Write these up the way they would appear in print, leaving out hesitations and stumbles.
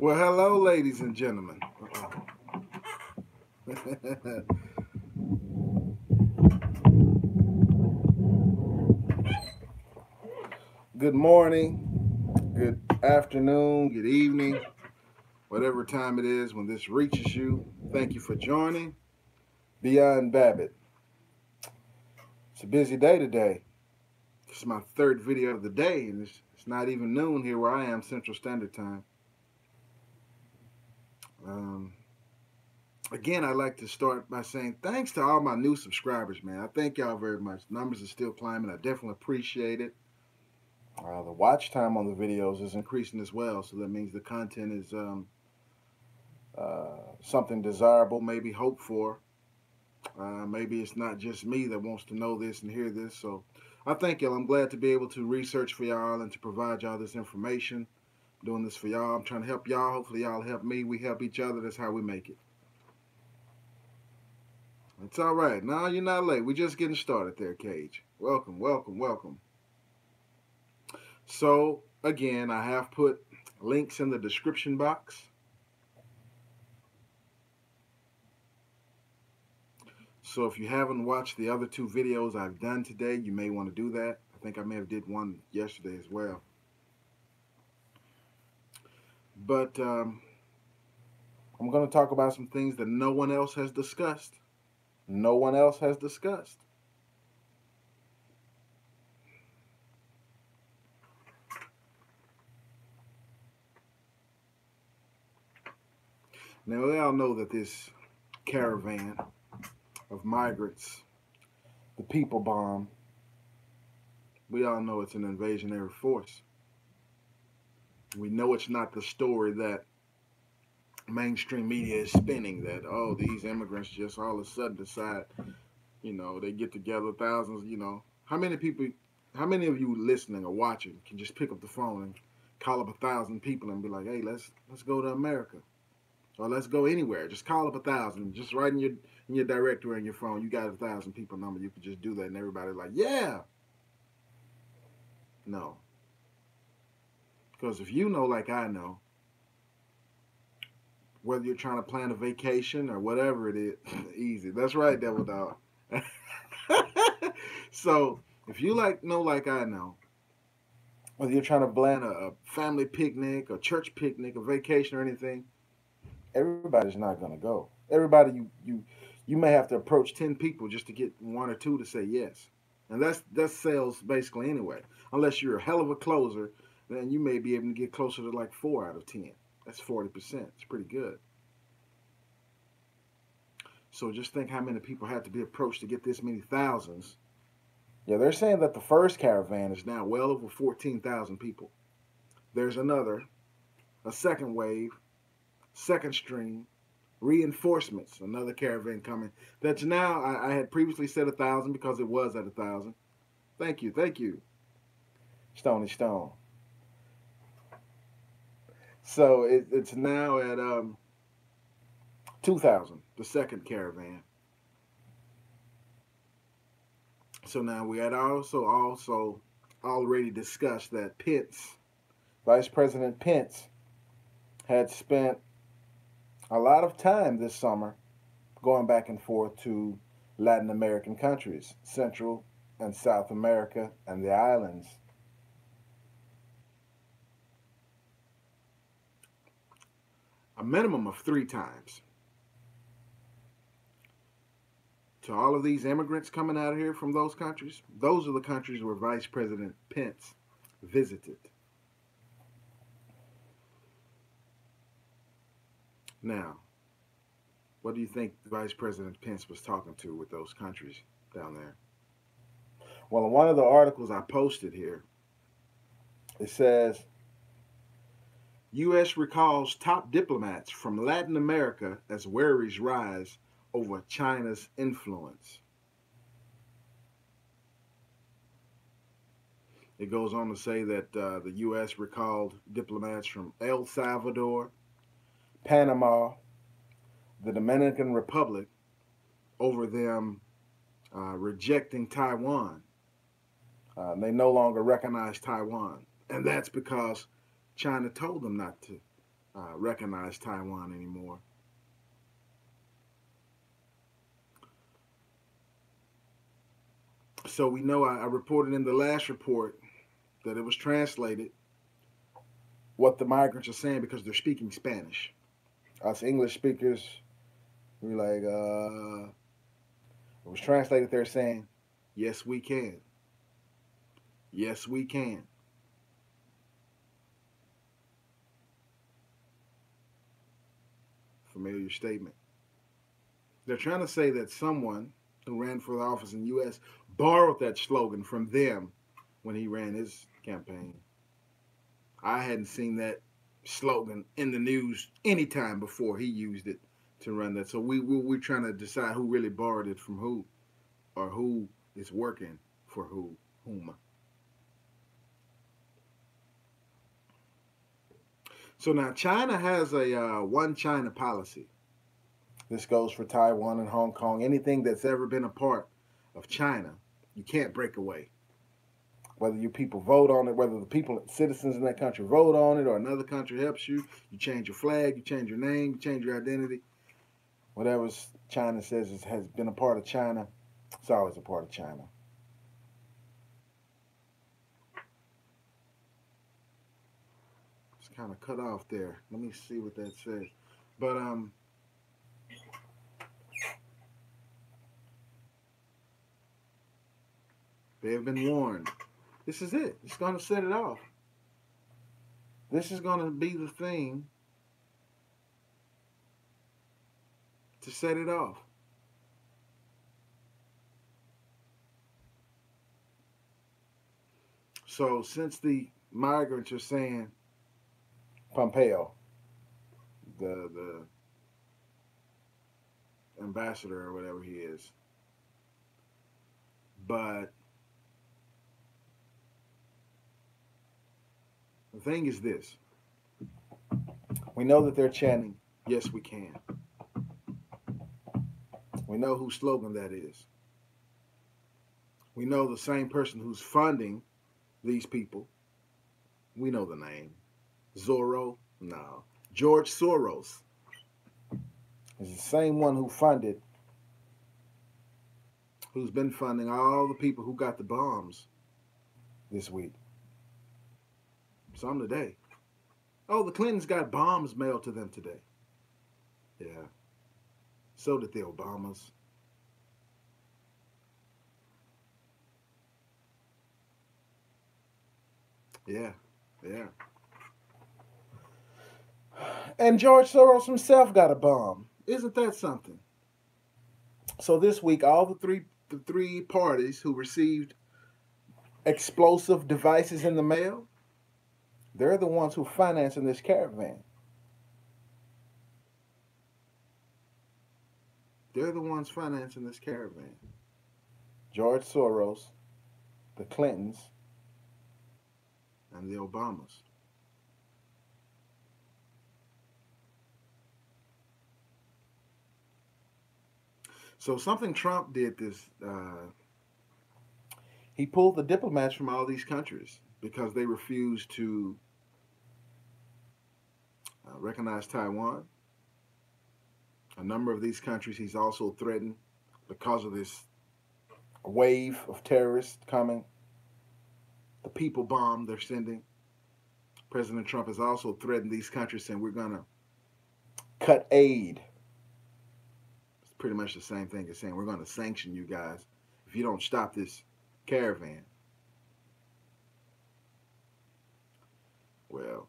Well, hello, ladies and gentlemen. Good morning, good afternoon, good evening, whatever time it is when this reaches you. Thank you for joining Beyond Babbitt. It's a busy day today. It's my third video of the day, and it's not even noon here where I am, Central Standard Time. Um, Again, I'd like to start by saying thanks to all my new subscribers, man. I thank y'all very much. Numbers are still climbing. I definitely appreciate it. The watch time on the videos is increasing as well, so that means the content is something desirable, maybe hoped for. Maybe it's not just me that wants to know this and hear this. So I thank y'all. I'm glad to be able to research for y'all and to provide y'all this information. I'm doing this for y'all. I'm trying to help y'all. Hopefully y'all help me. We help each other. That's how we make it. It's all right. No, you're not late. We're just getting started there, Cage. Welcome, welcome, welcome. So, again, I have put links in the description box. So if you haven't watched the other two videos I've done today, you may want to do that. I think I may have did one yesterday as well. But I'm going to talk about some things that no one else has discussed. No one else has discussed. Now, we all know that this caravan of migrants, the people bomb, we all know it's an invasionary force. We know it's not the story that mainstream media is spinning, that, oh, these immigrants just all of a sudden decide, they get together thousands, How many of you listening or watching can just pick up the phone and call up 1,000 people and be like, hey, let's go to America? Or let's go anywhere. Just call up 1,000. Just write in your directory on your phone. You got 1,000 people number. You can just do that, and everybody's like, yeah. No, because if you know, like I know, whether you're trying to plan a vacation or whatever it is, easy. That's right, Devil Dog. So if you know, like I know, whether you're trying to plan a family picnic, a church picnic, a vacation, or anything, everybody's not going to go. Everybody you may have to approach 10 people just to get one or two to say yes, and that's sales basically anyway. Unless you're a hell of a closer, then you may be able to get closer to like 4 out of 10. That's 40%. It's pretty good. So just think how many people had to be approached to get this many thousands. Yeah, they're saying that the first caravan is now well over 14,000 people. There's a second wave, second stream, reinforcements, another caravan coming. That's now, I had previously said 1,000 because it was at 1,000. Thank you. Stony Stone. So it's now at 2,000, the second caravan. So now we had also already discussed that Vice President Pence, had spent a lot of time this summer going back and forth to Latin American countries, Central and South America, and the islands. A minimum of 3 times. To all of these immigrants coming out of here from those countries, those are the countries where Vice President Pence visited. Now, what do you think Vice President Pence was talking to with those countries down there? Well, in one of the articles I posted here, it says, U.S. recalls top diplomats from Latin America as worries rise over China's influence. It goes on to say that the U.S. recalled diplomats from El Salvador, Panama, the Dominican Republic over them rejecting Taiwan. They no longer recognize Taiwan. And that's because China told them not to. recognize Taiwan anymore. So we know I reported in the last report that it was translated what the migrants are saying because they're speaking Spanish. Us English speakers, we're like, it was translated. They're saying, yes, we can. Yes, we can. Familiar statement. They're trying to say that someone who ran for the office in the U.S. borrowed that slogan from them when he ran his campaign. I hadn't seen that slogan in the news any time before he used it to run that. So we're trying to decide who really borrowed it from who, or who is working for whom. So now China has a one China policy. This goes for Taiwan and Hong Kong. Anything that's ever been a part of China, you can't break away. Whether you people vote on it, whether the people, citizens in that country vote on it, or another country helps you, you change your flag, you change your name, you change your identity. Whatever China says has been a part of China, it's always a part of China. It's kind of cut off there. Let me see what that says. But they have been warned. This is it. It's going to set it off. This is going to be the thing to set it off. So since the migrants are saying Pompeo, the ambassador or whatever he is, but the thing is this. We know that they're chanting, yes, we can. We know whose slogan that is. We know the same person who's funding these people. We know the name. Zorro? No. George Soros is the same one who's been funding all the people who got the bombs this week. Some today. Oh, the Clintons got bombs mailed to them today. Yeah. So did the Obamas. Yeah. And George Soros himself got a bomb. Isn't that something? So this week, all the three parties who received explosive devices in the mail, they're the ones who are financing this caravan. They're the ones financing this caravan. George Soros, the Clintons, and the Obamas. So something Trump did this, he pulled the diplomats from all these countries because they refused to recognize Taiwan. A number of these countries he's also threatened because of this wave of terrorists coming, the people bomb they're sending. President Trump has also threatened these countries saying we're going to cut aid. It's pretty much the same thing as saying we're going to sanction you guys if you don't stop this caravan. Well,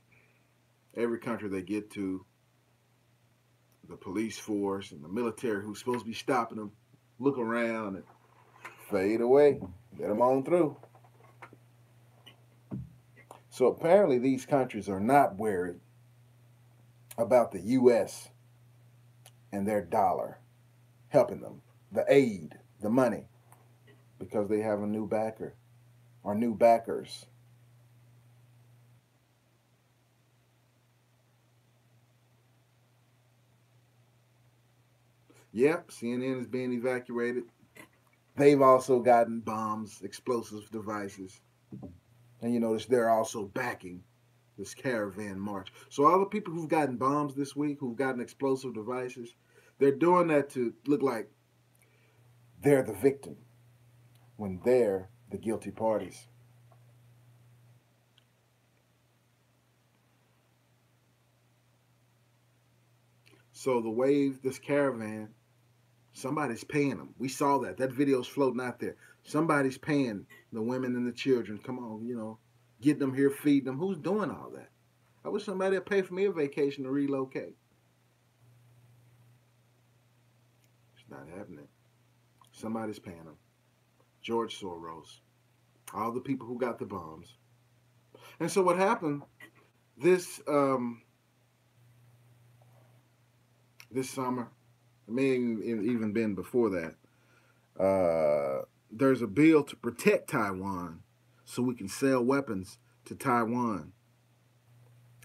every country they get to, the police force and the military who's supposed to be stopping them look around and fade away. Get them on through. So apparently these countries are not worried about the U.S. and their dollar helping them, the aid, the money, because they have a new backer or new backers. Yep, CNN is being evacuated. They've also gotten bombs, explosive devices. And you notice they're also backing this caravan march. So all the people who've gotten bombs this week, who've gotten explosive devices, they're doing that to look like they're the victim when they're the guilty parties. So the wave, this caravan, somebody's paying them. We saw that. That video's floating out there. Somebody's paying the women and the children. Come on, get them here, feed them. Who's doing all that? I wish somebody would pay for me a vacation to relocate. It's not happening. Somebody's paying them. George Soros. All the people who got the bombs. And so what happened this this summer, it may have even been before that, there's a bill to protect Taiwan so we can sell weapons to Taiwan.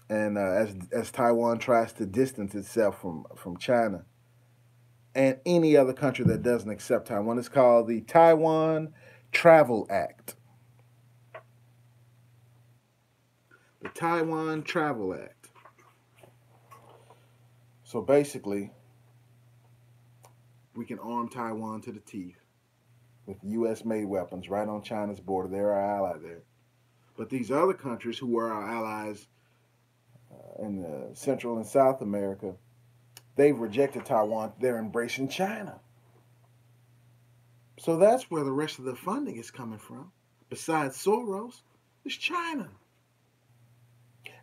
And as Taiwan tries to distance itself from China and any other country that doesn't accept Taiwan, it's called the Taiwan Travel Act. The Taiwan Travel Act. So basically, we can arm Taiwan to the teeth with U.S.-made weapons right on China's border. They're our ally there. But these other countries who were our allies in Central and South America, they've rejected Taiwan. They're embracing China. So that's where the rest of the funding is coming from. Besides Soros, it's China.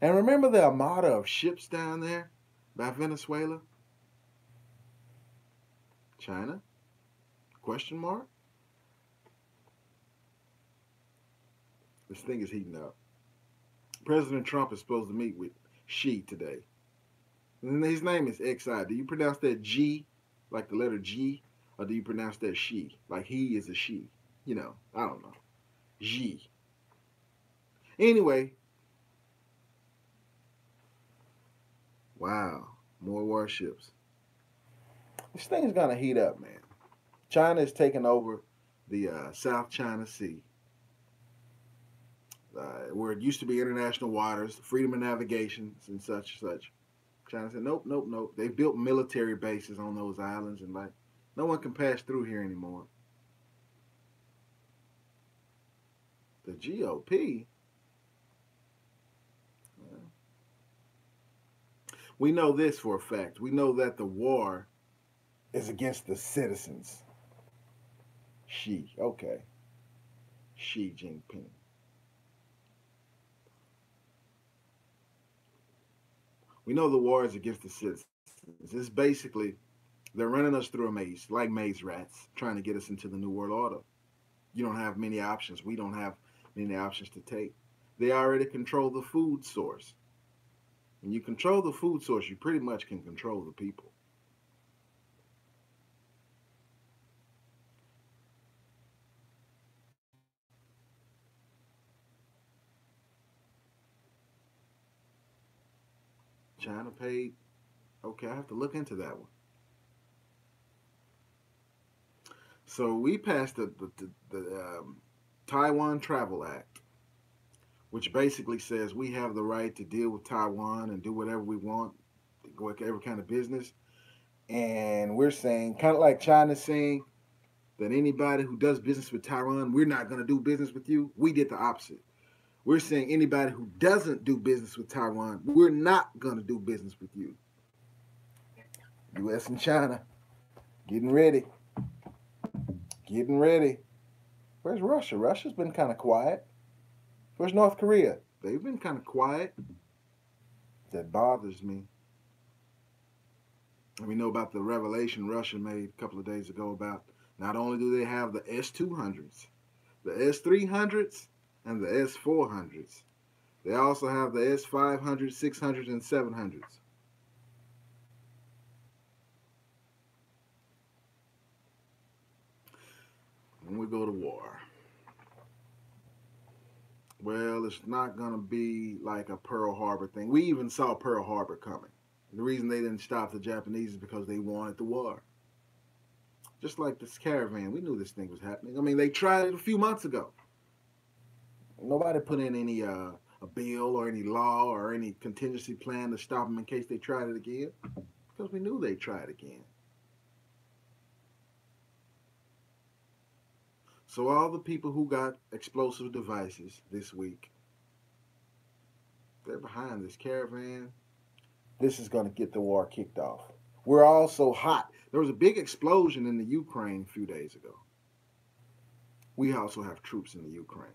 And remember the armada of ships down there by Venezuela? China? Question mark? This thing is heating up. President Trump is supposed to meet with Xi today. And his name is XI. Do you pronounce that G like the letter G? Or do you pronounce that Xi like he is a she? I don't know. Xi. Anyway. Wow. More warships. This thing is going to heat up, man. China is taking over the South China Sea. Where it used to be international waters, freedom of navigation, and such. China said, nope, nope, nope. They built military bases on those islands, and no one can pass through here anymore. The GOP? We know this for a fact. We know that the war is against the citizens. Xi, okay. Xi Jinping. We know the war is against the citizens. It's basically, they're running us through a maze, like maze rats, trying to get us into the New World Order. You don't have many options. We don't have many options to take. They already control the food source. When you control the food source, you pretty much can control the people. China paid. Okay, I have to look into that one. So we passed the Taiwan Travel Act, which basically says we have the right to deal with Taiwan and do whatever we want, go every kind of business. And we're saying, kind of like China's saying, that anybody who does business with Taiwan, we're not going to do business with you. We did the opposite. We're saying anybody who doesn't do business with Taiwan, we're not going to do business with you. U.S. and China getting ready. Getting ready. Where's Russia? Russia's been kind of quiet. Where's North Korea? They've been kind of quiet. That bothers me. And we know about the revelation Russia made a couple of days ago about not only do they have the S-200s, the S-300s, and the S-400s, they also have the S-500s, 600s, and 700s. When we go to war, well, it's not going to be like a Pearl Harbor thing. We even saw Pearl Harbor coming. The reason they didn't stop the Japanese is because they wanted the war. Just like this Caravan, we knew this thing was happening. I mean, they tried it a few months ago. Nobody put in any a bill or any law or any contingency plan to stop them in case they tried it again? Because we knew they'd try it again. So all the people who got explosive devices this week, they're behind this caravan. This is going to get the war kicked off. We're all so hot. There was a big explosion in the Ukraine a few days ago. We also have troops in the Ukraine,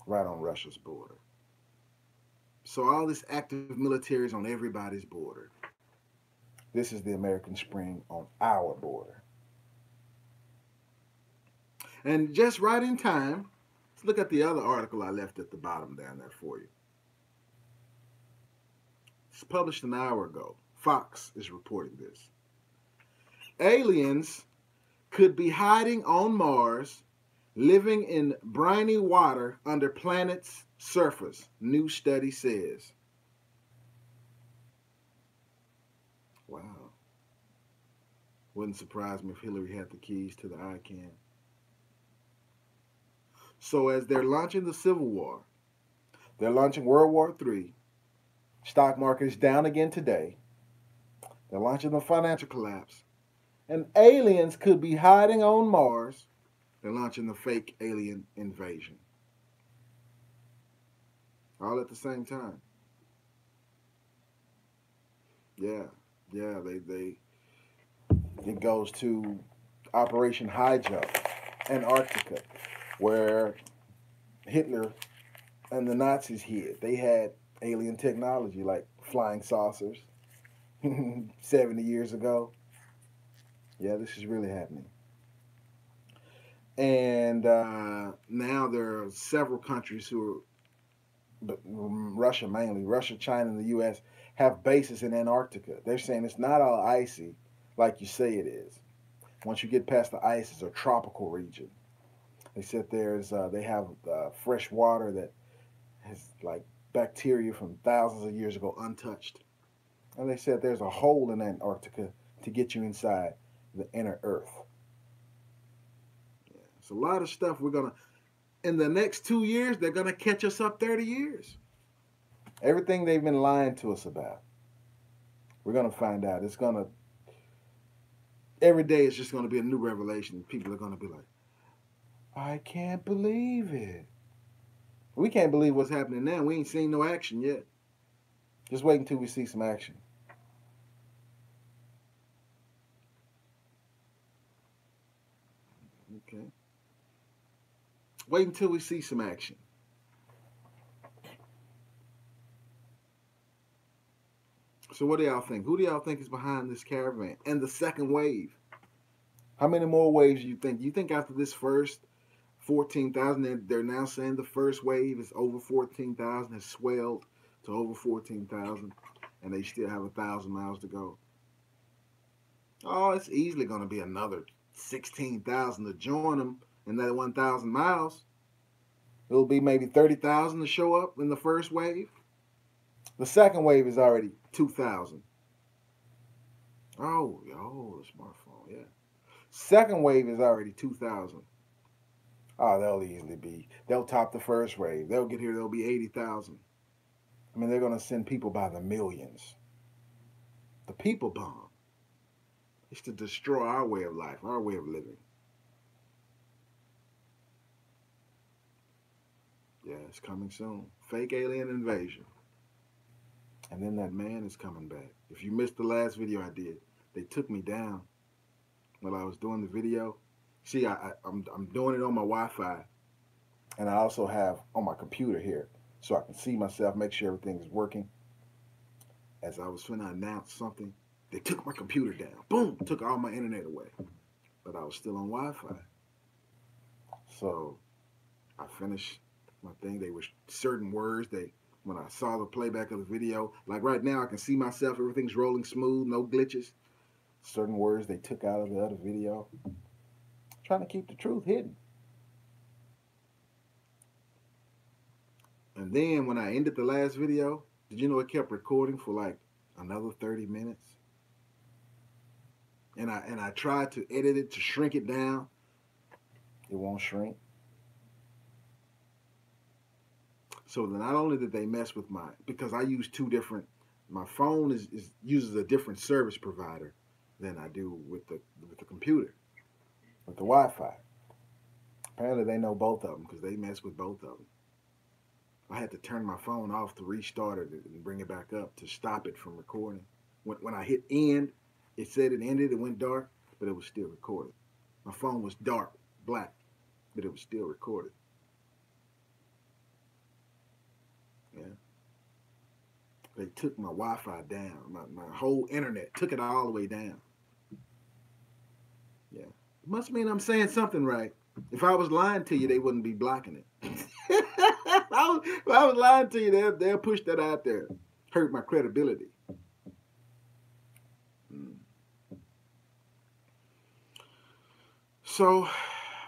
right on Russia's border. So all this active military is on everybody's border. This is the American Spring on our border. And just right in time, let's look at the other article I left at the bottom down there for you. It's published an hour ago. Fox is reporting this. Aliens could be hiding on Mars, living in briny water under planet's surface, new study says. Wow. Wouldn't surprise me if Hillary had the keys to the ICANN. So as they're launching the Civil War, they're launching World War III, stock market is down again today, they're launching the financial collapse, and aliens could be hiding on Mars, they're launching the fake alien invasion. All at the same time. Yeah, it goes to Operation High Jump, Antarctica, where Hitler and the Nazis hid. They had alien technology like flying saucers 70 years ago. Yeah, this is really happening. And now there are several countries who are, but Russia mainly, Russia, China, and the U.S. have bases in Antarctica. They're saying it's not all icy like you say it is. Once you get past the ice, it's a tropical region. They said they have fresh water that has like bacteria from thousands of years ago untouched. And they said there's a hole in Antarctica to get you inside the inner Earth. Yeah, it's a lot of stuff in the next 2 years, they're going to catch us up 30 years. Everything they've been lying to us about, we're going to find out. Every day it's just going to be a new revelation. People are going to be like, I can't believe it. We can't believe what's happening now. We ain't seen no action yet. Just wait until we see some action. Okay. Wait until we see some action. So what do y'all think? Who do y'all think is behind this caravan and the second wave? How many more waves do you think? Do you think after this first 14,000, they're now saying the first wave is over 14,000, has swelled to over 14,000, and they still have 1,000 miles to go? Oh, it's easily going to be another 16,000 to join them in that 1,000 miles. It'll be maybe 30,000 to show up in the first wave. The second wave is already 2,000. Oh, the smartphone, yeah. Second wave is already 2,000. Oh, they'll top the first wave. They'll get here, there'll be 80,000. I mean, they're going to send people by the millions. The people bomb is to destroy our way of life, our way of living. Yeah, it's coming soon. Fake alien invasion. And then that man is coming back. If you missed the last video I did, they took me down while I was doing the video. See, I'm doing it on my Wi-Fi, and I also have on my computer here, so I can see myself, make sure everything is working. As I was finna announce something, they took my computer down. Boom! Took all my internet away. But I was still on Wi-Fi. So I finished my thing. They were certain words. When I saw the playback of the video, like right now, I can see myself. Everything's rolling smooth, no glitches. Certain words they took out of the other video. Trying to keep the truth hidden. And then when I ended the last video, did you know it kept recording for like another 30 minutes? And I tried to edit it to shrink it down. It won't shrink. So not only did they mess with because I use two different, my phone uses a different service provider than I do with the computer, with the Wi-Fi. Apparently they know both of them because they mess with both of them. I had to turn my phone off to restart it and bring it back up to stop it from recording. When I hit end, it said it ended, it went dark, but it was still recorded. My phone was dark, black, but it was still recorded. Yeah. They took my Wi-Fi down, my whole internet, took it all the way down. Yeah. It must mean I'm saying something right. If I was lying to you, they wouldn't be blocking it. If I was lying to you, they'll push that out there. Hurt my credibility. So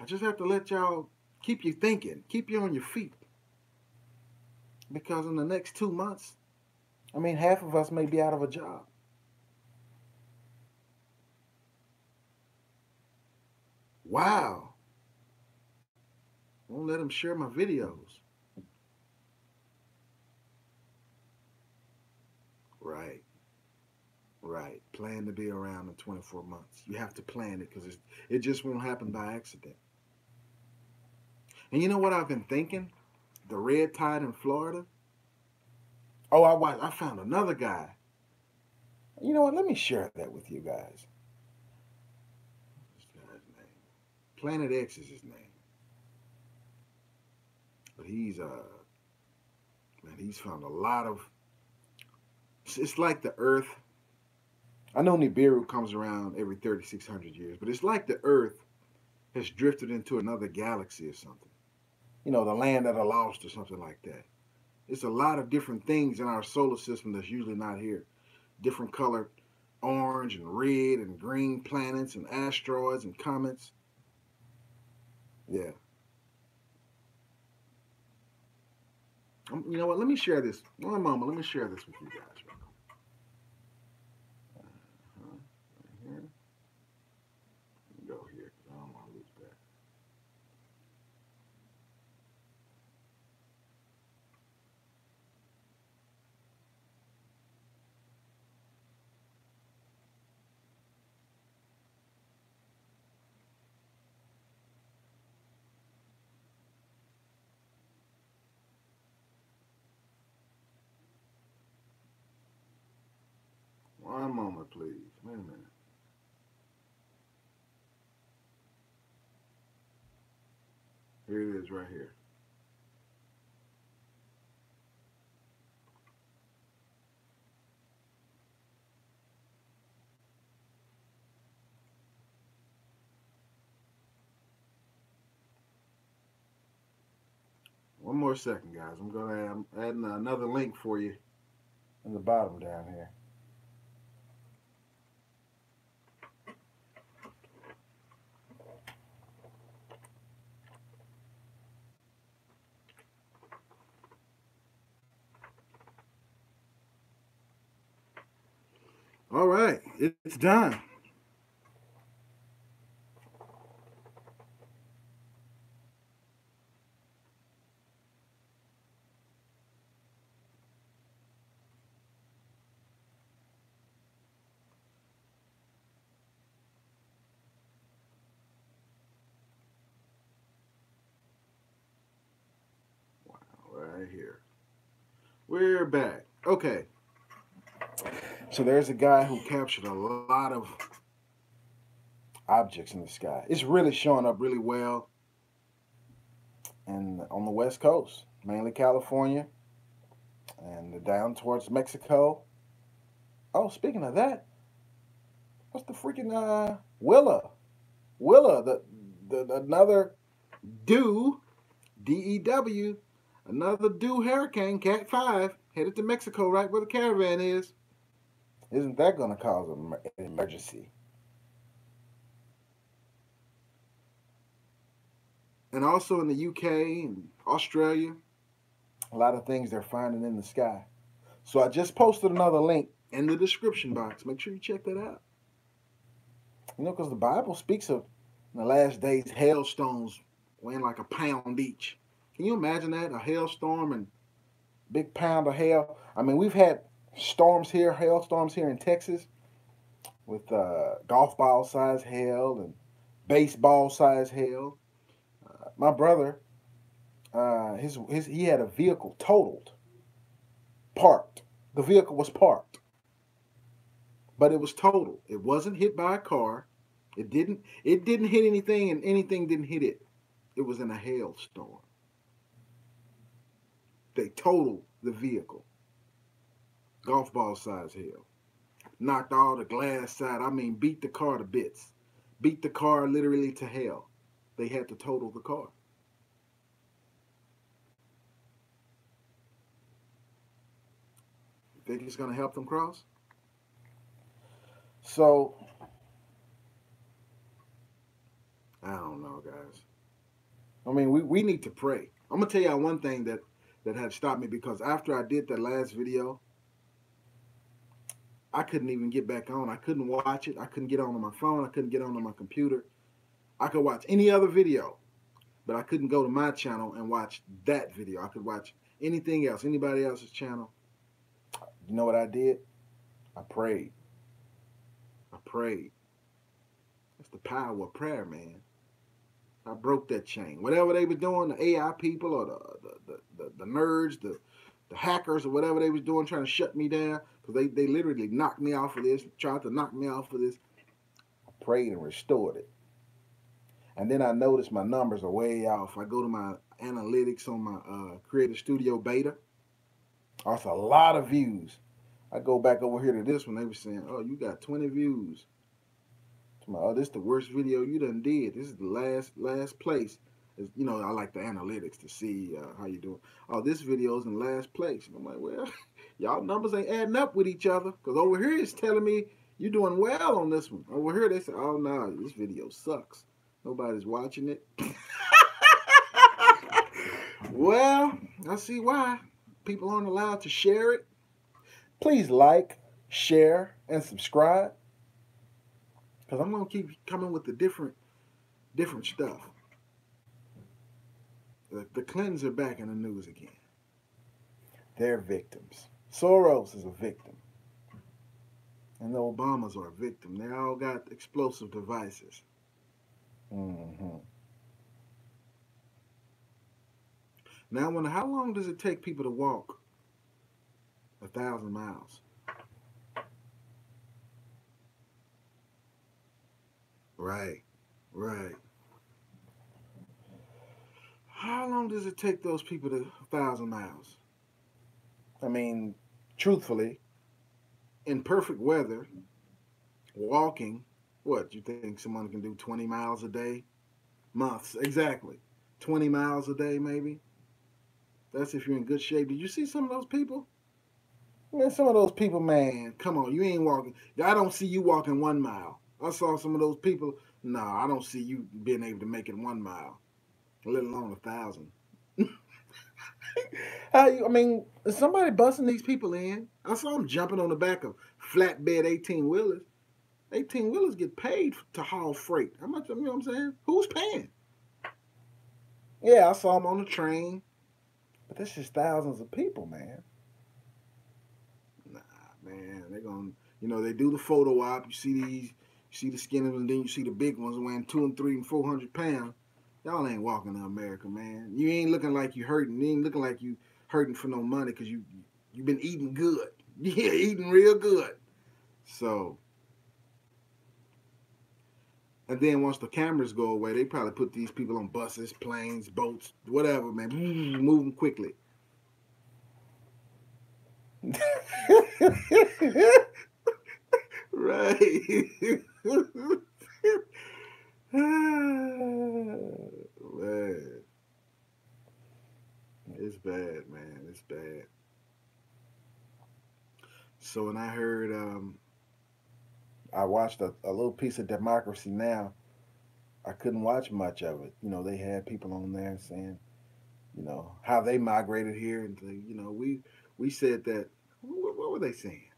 I just have to let y'all keep you thinking, keep you on your feet. Because in the next 2 months, half of us may be out of a job. Wow. Won't let them share my videos. Right. Right. Plan to be around in 24 months. You have to plan it because it just won't happen by accident. And you know what I've been thinking? The red tide in Florida. Oh, I found another guy. You know what? Let me share that with you guys. What's this guy's name? Planet X is his name. But he's found a lot of. It's like the Earth. I know Nibiru comes around every 3,600 years, but it's like the Earth has drifted into another galaxy or something. The land of the lost or something like that. It's a lot of different things in our solar system that's usually not here. Different colored orange and red and green planets and asteroids and comets. Yeah. You know what? Let me share this. One moment. Let me share this with you guys. Right here. Let me go here because I don't want to lose that. One moment, please. Wait a minute. Here it is right here. One more second, guys. I'm adding another link for you in the bottom down here. All right, it's done. Wow, right here. We're back. Okay. So there's a guy who captured a lot of objects in the sky. It's really showing up really well and on the West Coast, mainly California and down towards Mexico. Oh, speaking of that, what's the freaking Willa, the another Dew, DEW, another Dew hurricane, Cat 5, headed to Mexico right where the Caravan is. Isn't that going to cause an emergency? And also in the UK and Australia, a lot of things they're finding in the sky. So I just posted another link in the description box. Make sure you check that out. Because the Bible speaks of in the last days hailstones weighing like a pound each. Can you imagine that? A hailstorm and big pound of hail. I mean, we've had storms here, hailstorms here in Texas with golf ball size hail and baseball size hail. My brother, he had a vehicle totaled, parked. The vehicle was parked, but it was totaled. It wasn't hit by a car. It didn't hit anything, and anything didn't hit it. It was in a hailstorm. They totaled the vehicle. Golf ball size hail. Knocked all the glass side. I mean, beat the car to bits. Beat the car literally to hell. They had to total the car. You think it's going to help them cross? So, I don't know, guys. I mean, we need to pray. I'm going to tell y'all one thing that had stopped me, because after I did that last video, I couldn't even get back on. I couldn't watch it. I couldn't get on my phone. I couldn't get on my computer. I could watch any other video, but I couldn't go to my channel and watch that video. I could watch anything else, anybody else's channel. You know what I did? I prayed. I prayed. That's the power of prayer, man. I broke that chain. Whatever they were doing, the AI people or the nerds, the hackers or whatever they was doing, trying to shut me down, because they literally knocked me off of this, tried to knock me off of this. I prayed and restored it. And then I noticed my numbers are way off. I go to my analytics on my Creator Studio Beta. That's a lot of views. I go back over here to this one. They were saying, oh, you got 20 views. Oh, this is the worst video you done did. This is the last place. You know, I like the analytics to see how you doing. Oh, this video is in last place. And I'm like, well, y'all numbers ain't adding up with each other. Because over here it's telling me you're doing well on this one. Over here they say, oh, no, this video sucks. Nobody's watching it. Well, I see why. People aren't allowed to share it. Please like, share, and subscribe. Because I'm going to keep coming with the different stuff. The Clintons are back in the news again. They're victims. Soros is a victim. And the Obamas are a victim. They all got explosive devices. Now I wonder, how long does it take people to walk 1,000 miles? Right. How long does it take those people to 1,000 miles? I mean, truthfully, in perfect weather, walking, what, you think someone can do 20 miles a day? Months, exactly. 20 miles a day, maybe? That's if you're in good shape. Did you see some of those people? Man, some of those people, man, come on, you ain't walking. I don't see you walking 1 mile. I saw some of those people. No, I don't see you being able to make it 1 mile, let alone 1,000. I mean, is somebody busting these people in? I saw them jumping on the back of flatbed 18-wheelers. 18-wheelers get paid to haul freight. How much, you know what I'm saying? Who's paying? Yeah, I saw them on the train. But that's just thousands of people, man. Nah, man, they're going to, you know, they do the photo op. You see the skinny ones, and then you see the big ones weighing 200 and 300 and 400 pounds. Y'all ain't walking to America, man. You ain't looking like you hurting. You ain't looking like you hurting for no money, because you've been eating good. Yeah, eating real good. So, and then once the cameras go away, they probably put these people on buses, planes, boats, whatever, man. Moving quickly. Right. Man. It's bad, man. It's bad. So when I heard, I watched a little piece of Democracy Now! I couldn't watch much of it. You know, they had people on there saying, you know, how they migrated here. And, you know, we said that, what were they saying?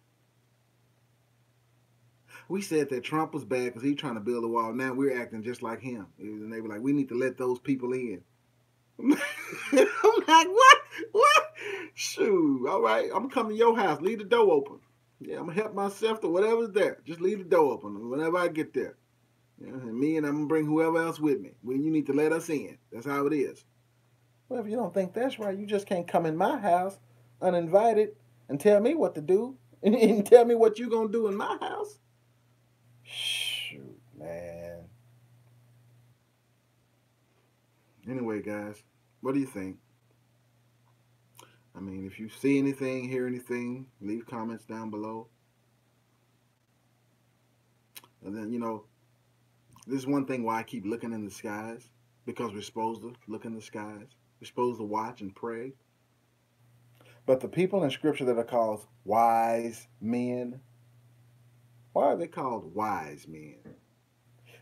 We said that Trump was bad because he's trying to build a wall. Now we're acting just like him. And they were like, we need to let those people in. I'm like, what? What? Shoot. All right. I'm coming to your house. Leave the door open. Yeah, I'm going to help myself to whatever's there. Just leave the door open whenever I get there. Yeah, and me and I'm going to bring whoever else with me. Well, you need to let us in. That's how it is. Well, if you don't think that's right, you just can't come in my house uninvited and tell me what to do and tell me what you're going to do in my house. Shoot, man. Anyway, guys, what do you think? I mean, if you see anything, hear anything, leave comments down below. And then, this is one thing why I keep looking in the skies, because we're supposed to look in the skies. We're supposed to watch and pray. But the people in Scripture that are called wise men, why are they called wise men?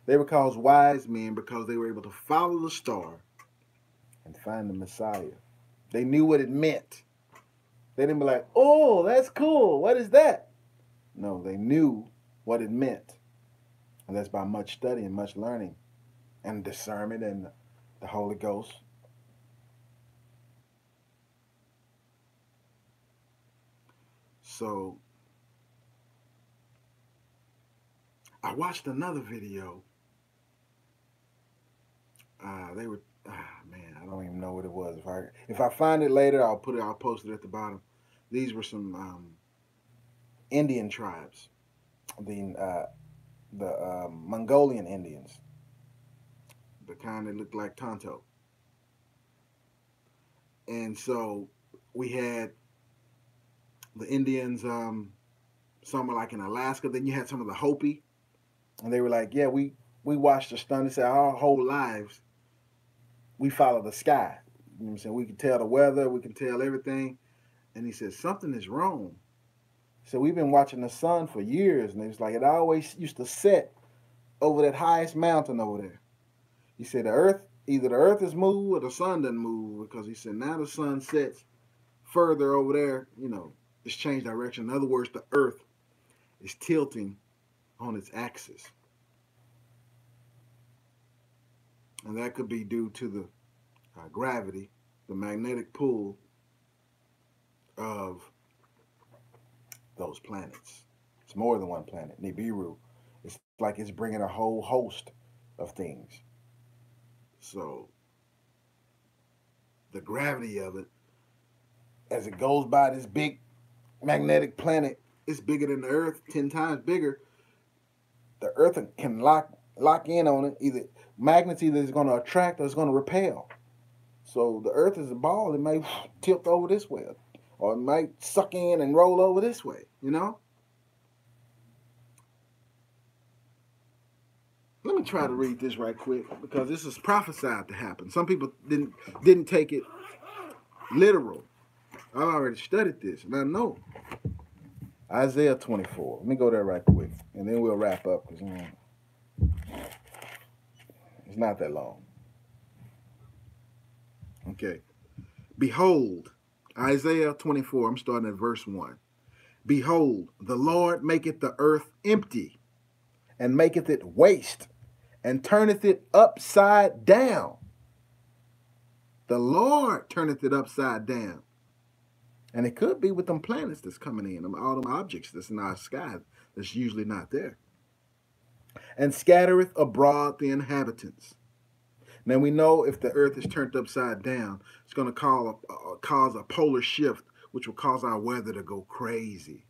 They were called wise men because they were able to follow the star and find the Messiah. They knew what it meant. They didn't be like, oh, that's cool. What is that? No, they knew what it meant. And that's by much study and much learning and discernment and the Holy Ghost. So I watched another video. They were, man, I don't even know what it was. If I find it later, I'll post it at the bottom. These were some Indian tribes, the Mongolian Indians, the kind that looked like Tonto. And so we had the Indians, some were like in Alaska. Then you had some of the Hopi, and they were like, yeah, we watched the sun. They said our whole lives we follow the sky. You know what I'm saying? We can tell the weather, we can tell everything. And he said, something is wrong. So we've been watching the sun for years, and it was like it always used to set over that highest mountain over there. He said either the earth is moved or the sun doesn't move, because he said now the sun sets further over there, it's changed direction. In other words, the earth is tilting on its axis. And that could be due to the gravity, the magnetic pull of those planets. It's more than one planet. Nibiru. It's like it's bringing a whole host of things. So the gravity of it, as it goes by this big magnetic planet, it's bigger than the Earth, 10 times bigger. The Earth can lock in on it. Either magnets is going to attract or it's going to repel. So the Earth is a ball. It might tilt over this way, or it might suck in and roll over this way. Let me try to read this right quick, because this is prophesied to happen. Some people didn't take it literal. I've already studied this, and I know. Isaiah 24. Let me go there right quick, and then we'll wrap up, because it's not that long. Okay. Behold, Isaiah 24, I'm starting at verse 1. Behold, the Lord maketh the earth empty, and maketh it waste, and turneth it upside down. The Lord turneth it upside down. And it could be with them planets that's coming in, all them objects that's in our sky that's usually not there. And scattereth abroad the inhabitants. Now we know if the earth is turned upside down, it's going to cause a polar shift, which will cause our weather to go crazy.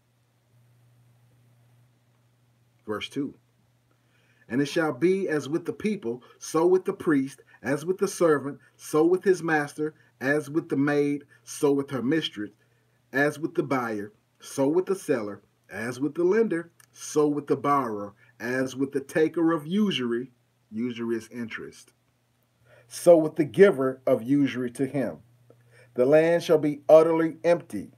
Verse 2. And it shall be as with the people, so with the priest, as with the servant, so with his master, as with the maid, so with her mistress, as with the buyer, so with the seller, as with the lender, so with the borrower, as with the taker of usury, usury is interest, so with the giver of usury to him. The land shall be utterly empty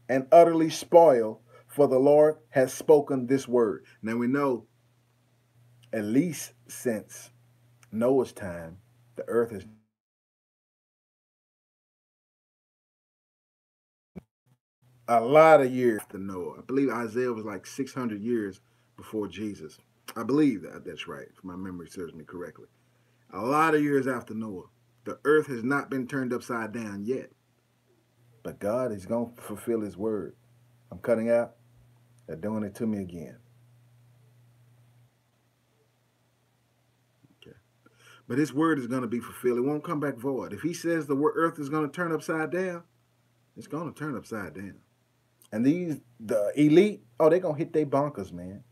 and utterly spoiled, for the Lord has spoken this word. Now we know, at least since Noah's time, the earth is a lot of years after Noah. I believe Isaiah was like 600 years before Jesus. I believe that's right, if my memory serves me correctly. A lot of years after Noah. The earth has not been turned upside down yet. But God is going to fulfill his word. I'm cutting out. They're doing it to me again. Okay. But his word is going to be fulfilled. It won't come back void. If he says the earth is going to turn upside down, it's going to turn upside down. And the elite, they're going to hit their bunkers, man.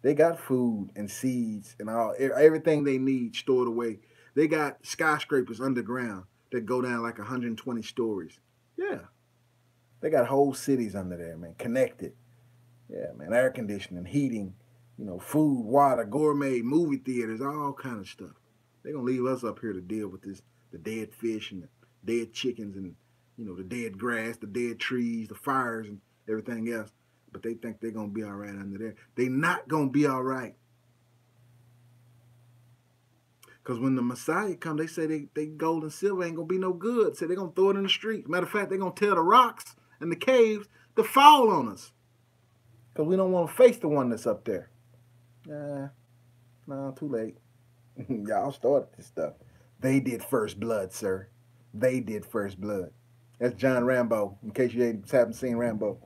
They got food and seeds and everything they need stored away. They got skyscrapers underground that go down like 120 stories. Yeah. They got whole cities under there, man, connected. Yeah, man, air conditioning, heating, food, water, gourmet, movie theaters, all kind of stuff. They're going to leave us up here to deal with this, the dead fish and the dead chickens and, the dead grass, the dead trees, the fires and everything else. But they think they're going to be all right under there. They're not going to be all right. Because when the Messiah comes, they say they gold and silver ain't going to be no good. So they're going to throw it in the streets. Matter of fact, they're going to tell the rocks and the caves to fall on us. Because we don't want to face the one that's up there. No, too late. Y'all started this stuff. They did first blood, sir. They did first blood. That's John Rambo, in case you haven't seen Rambo.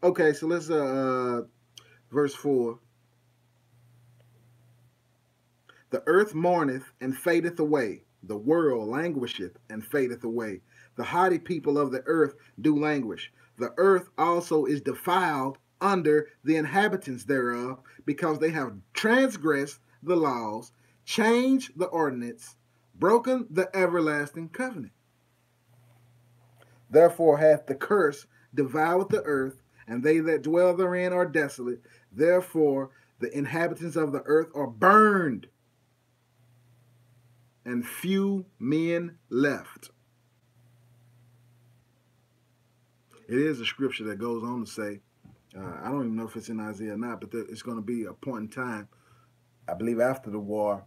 Okay, so let's, verse 4. The earth mourneth and fadeth away. The world languisheth and fadeth away. The haughty people of the earth do languish. The earth also is defiled under the inhabitants thereof, because they have transgressed the laws, changed the ordinance, broken the everlasting covenant. Therefore hath the curse devoured the earth, and they that dwell therein are desolate. Therefore the inhabitants of the earth are burned, and few men left. It is a scripture that goes on to say, I don't even know if it's in Isaiah or not, but it's going to be a point in time, I believe after the war,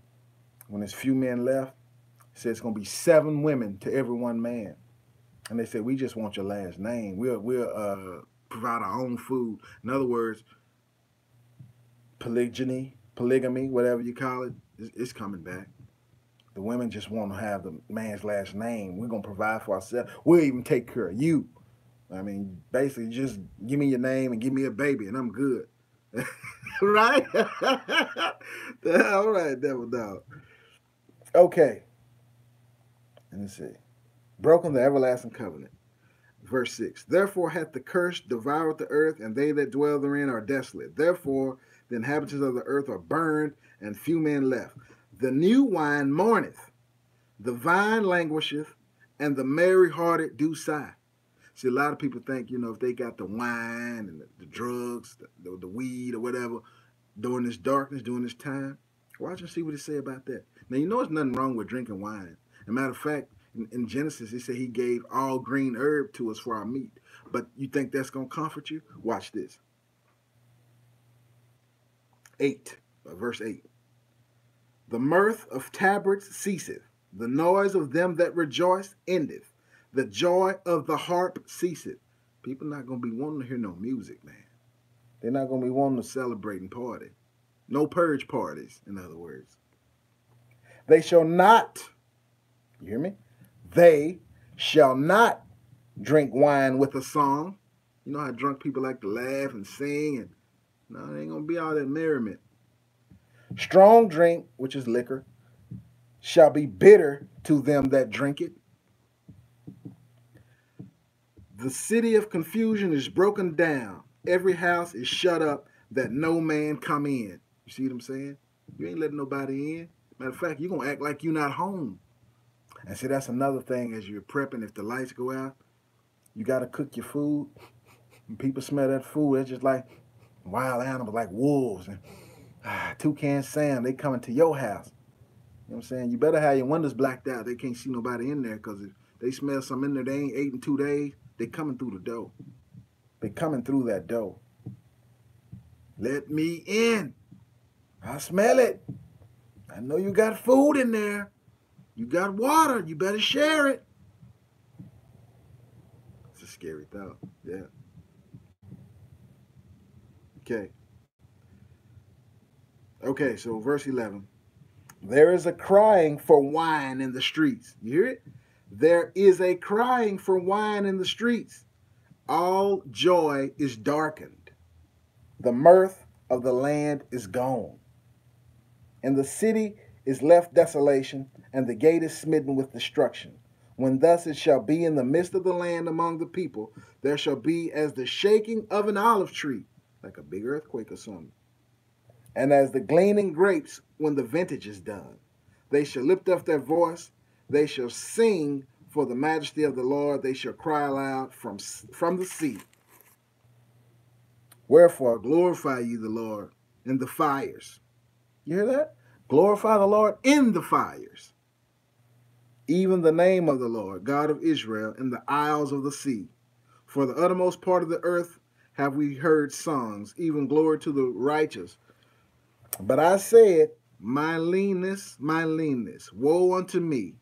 when there's few men left, it says it's going to be 7 women to every 1 man. And they said, we just want your last name. We'll provide our own food. In other words, polygamy, whatever you call it, it's coming back. The women just want to have the man's last name. We're going to provide for ourselves. We'll even take care of you. I mean, basically, just give me your name and give me a baby, and I'm good. Right? All right, devil dog. Okay. Let me see. Broken the everlasting covenant. Verse 6. Therefore hath the curse devoured the earth, and they that dwell therein are desolate. Therefore the inhabitants of the earth are burned, and few men left. The new wine mourneth, the vine languisheth, and the merry-hearted do sigh. See, a lot of people think, if they got the wine and the drugs, the weed or whatever, during this darkness, during this time, watch and see what it say about that. Now, there's nothing wrong with drinking wine. As a matter of fact, in Genesis, it said he gave all green herb to us for our meat. But you think that's going to comfort you? Watch this. 8, verse 8. The mirth of tabrets ceaseth. The noise of them that rejoice endeth. The joy of the harp ceaseth. People not going to be wanting to hear no music, man. They're not going to be wanting to celebrate and party. No purge parties, in other words. They shall not, you hear me? They shall not drink wine with a song. You know how drunk people like to laugh and sing, and no, it ain't going to be all that merriment. Strong drink, which is liquor, shall be bitter to them that drink it. The city of confusion is broken down. Every house is shut up that no man come in. You see what I'm saying? You ain't letting nobody in. Matter of fact, you're going to act like you're not home. And see, that's another thing as you're prepping. If the lights go out, you got to cook your food. When people smell that food, it's just like wild animals, like wolves and Toucan Sam. They coming to your house. You know what I'm saying? You better have your windows blacked out. They can't see nobody in there, because if they smell something in there they ain't ate in 2 days, they coming through the door. They coming through that door. Let me in. I smell it. I know you got food in there. You got water. You better share it. It's a scary thought. Yeah. Okay. Okay, so verse 11. There is a crying for wine in the streets. You hear it? There is a crying for wine in the streets. All joy is darkened. The mirth of the land is gone. And the city is left desolation, and the gate is smitten with destruction. When thus it shall be in the midst of the land among the people, there shall be as the shaking of an olive tree, like a big earthquake or something, and as the gleaning grapes when the vintage is done. They shall lift up their voice, they shall sing for the majesty of the Lord, they shall cry aloud from the sea. Wherefore glorify ye the Lord in the fires. You hear that? Glorify the Lord in the fires. Even the name of the Lord, God of Israel, in the isles of the sea. For the uttermost part of the earth have we heard songs, even glory to the righteous. But I said, my leanness, woe unto me.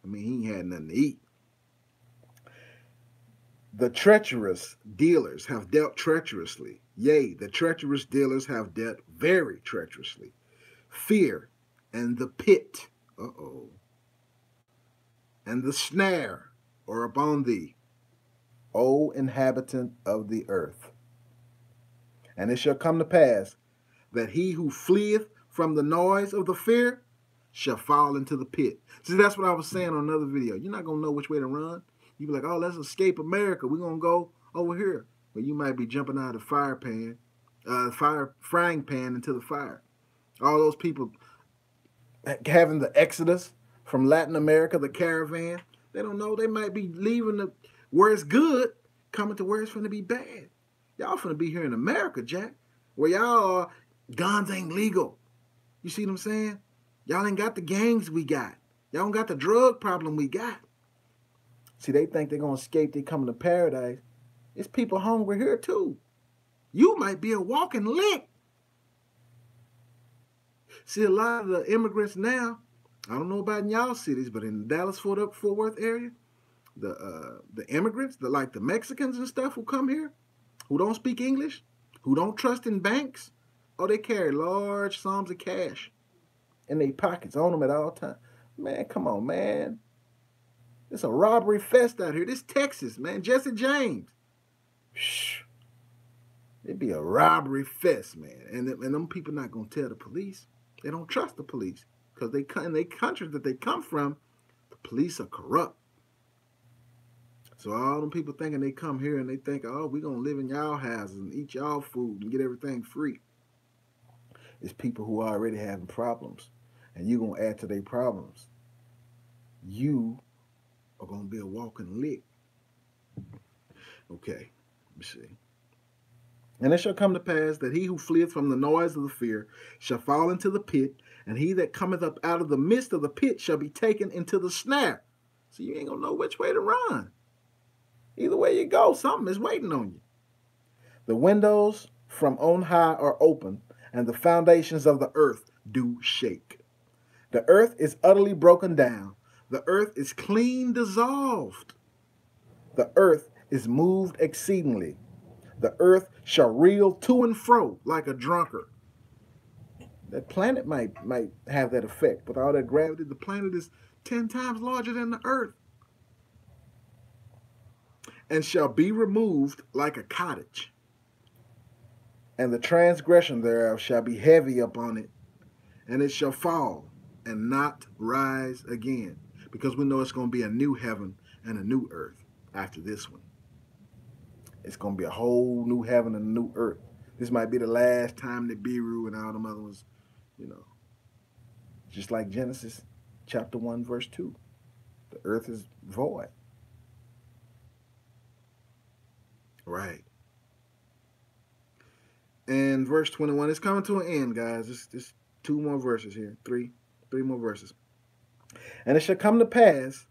I mean, he had nothing to eat. The treacherous dealers have dealt treacherously. Yea, the treacherous dealers have dealt very treacherously. Fear and the pit, and the snare are upon thee, O inhabitant of the earth. And it shall come to pass that he who fleeth from the noise of the fear shall fall into the pit. See, that's what I was saying on another video. You're not going to know which way to run. You be like, oh, let's escape America. We're going to go over here. But you might be jumping out of the frying pan into the fire. All those people having the exodus from Latin America, the caravan, they don't know. They might be leaving where it's good, coming to where it's going to be bad. Y'all finna be here in America, Jack, where y'all are, guns ain't legal. You see what I'm saying? Y'all ain't got the gangs we got. Y'all don't got the drug problem we got. See, they think they're going to escape. They coming to paradise. It's people hungry here, too. You might be a walking lick. See, a lot of the immigrants now, I don't know about in y'all cities, but in the Dallas-Fort Worth area, the immigrants, like the Mexicans and stuff who come here, who don't speak English, who don't trust in banks, they carry large sums of cash in their pockets on them at all times. Man, come on, man. It's a robbery fest out here. This Texas, man. Jesse James. Shh. It'd be a robbery fest, man. And them people not going to tell the police. They don't trust the police. Because in the countries that they come from, the police are corrupt. So all them people thinking they come here and they think, oh, we're going to live in y'all houses and eat y'all food and get everything free. It's people who are already having problems. And you're going to add to their problems. You are going to be a walking lick. Okay, let me see. And it shall come to pass that he who fleeth from the noise of the fear shall fall into the pit, and he that cometh up out of the midst of the pit shall be taken into the snare. So you ain't going to know which way to run. Either way you go, something is waiting on you. The windows from on high are open, and the foundations of the earth do shake. The earth is utterly broken down. The earth is clean dissolved. The earth is moved exceedingly. The earth shall reel to and fro like a drunkard. That planet might have that effect. With all that gravity, the planet is 10 times larger than the earth. And shall be removed like a cottage. And the transgression thereof shall be heavy upon it, and it shall fall and not rise again. Because we know it's going to be a new heaven and a new earth after this one. It's going to be a whole new heaven and a new earth. This might be the last time that Biru and all them other ones, just like Genesis chapter 1, verse 2. The earth is void. Right. And verse 21, it's coming to an end, guys. Just 2 more verses here. Three more verses. And it shall come to pass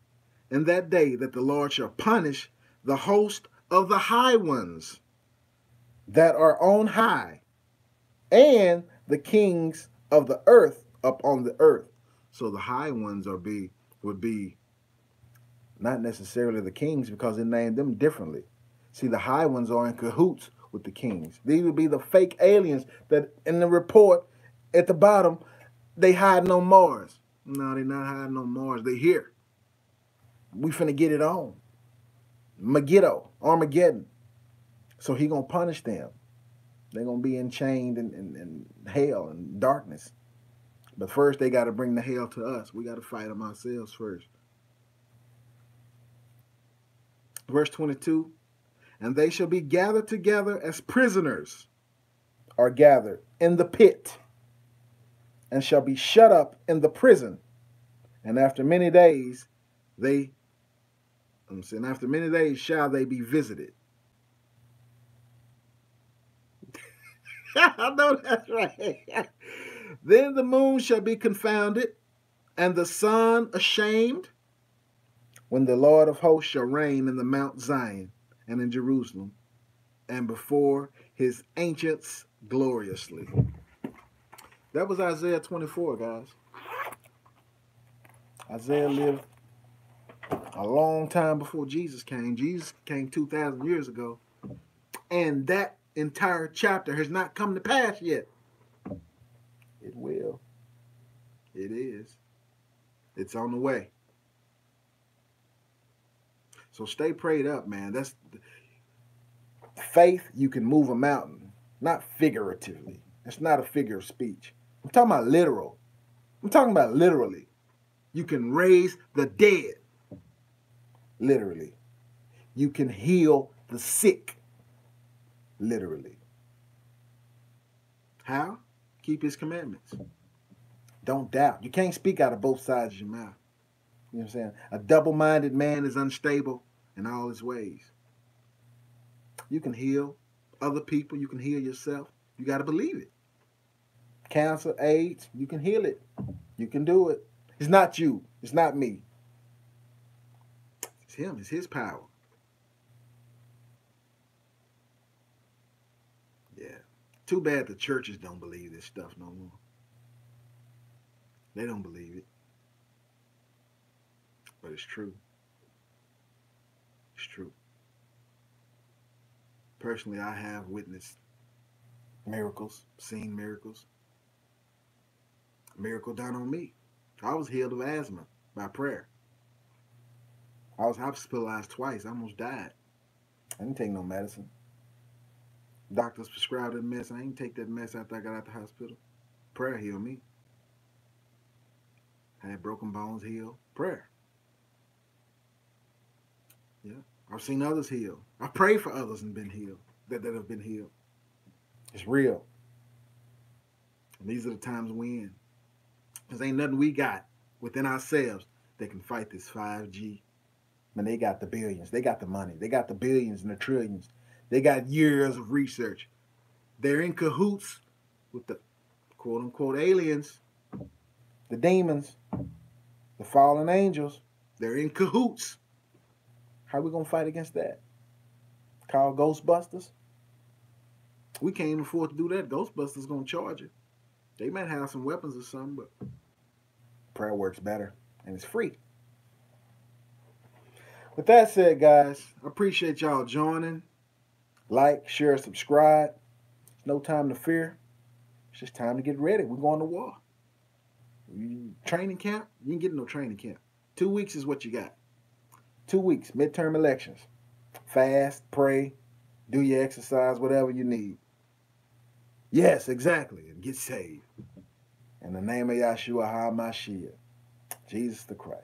in that day that the Lord shall punish the host of the high ones that are on high, and the kings of the earth upon the earth. So the high ones would be not necessarily the kings, because they named them differently. See, the high ones are in cahoots with the kings. These would be the fake aliens that in the report at the bottom, they hiding on Mars. No, they not hiding on Mars. They here. We finna get it on. Megiddo, Armageddon. So he gonna punish them. They're gonna be enchained in hell and darkness. But first they gotta bring the hell to us. We gotta fight them ourselves first. Verse 22, and they shall be gathered together as prisoners are gathered in the pit, and shall be shut up in the prison. And after many days shall they be visited. I know that's right. Then the moon shall be confounded, and the sun ashamed, when the Lord of hosts shall reign in the Mount Zion and in Jerusalem, and before his ancients gloriously. That was Isaiah 24, guys. Isaiah lived a long time before Jesus came. Jesus came 2,000 years ago. And that entire chapter has not come to pass yet. It will. It is. It's on the way. So stay prayed up, man. That's faith. You can move a mountain, not figuratively. It's not a figure of speech. I'm talking about literal. I'm talking about literally. You can raise the dead. Literally. You can heal the sick. Literally. How? Keep his commandments. Don't doubt. You can't speak out of both sides of your mouth. You know what I'm saying? A double-minded man is unstable in all his ways. You can heal other people. You can heal yourself. You got to believe it. Cancer, AIDS, you can heal it. You can do it. It's not you. It's not me. It's him. It's his power. Yeah. Too bad the churches don't believe this stuff no more. They don't believe it. But it's true. It's true. Personally, I have witnessed miracles, seen miracles. A miracle done on me. I was healed of asthma by prayer. I was hospitalized twice. I almost died. I didn't take no medicine. Doctors prescribed that mess. I didn't take that mess after I got out the hospital. Prayer healed me. I had broken bones healed. Prayer. Yeah. I've seen others heal. I prayed for others and been healed. That have been healed. It's real. And these are the times we in. Because ain't nothing we got within ourselves that can fight this 5G. Man, they got the billions. They got the money. They got the billions and the trillions. They got years of research. They're in cahoots with the quote-unquote aliens, the demons, the fallen angels. They're in cahoots. How are we going to fight against that? Call Ghostbusters? We can't even afford to do that. Ghostbusters going to charge you. They might have some weapons or something, but prayer works better, and it's free. With that said, guys, I appreciate y'all joining. Like, share, subscribe. It's no time to fear. It's just time to get ready. We're going to war. Training camp? You ain't getting no training camp. 2 weeks is what you got. 2 weeks, midterm elections. Fast, pray, do your exercise, whatever you need. Yes, exactly. And get saved. In the name of Yahshua HaMashiach, Jesus the Christ.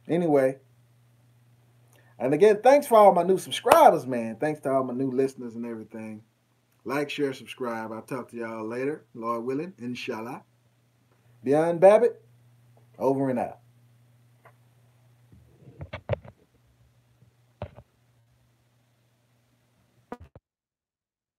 Anyway, and again, thanks for all my new subscribers, man. Thanks to all my new listeners and everything. Like, share, subscribe. I'll talk to y'all later, Lord willing, inshallah. Beyond Babbitt, over and out.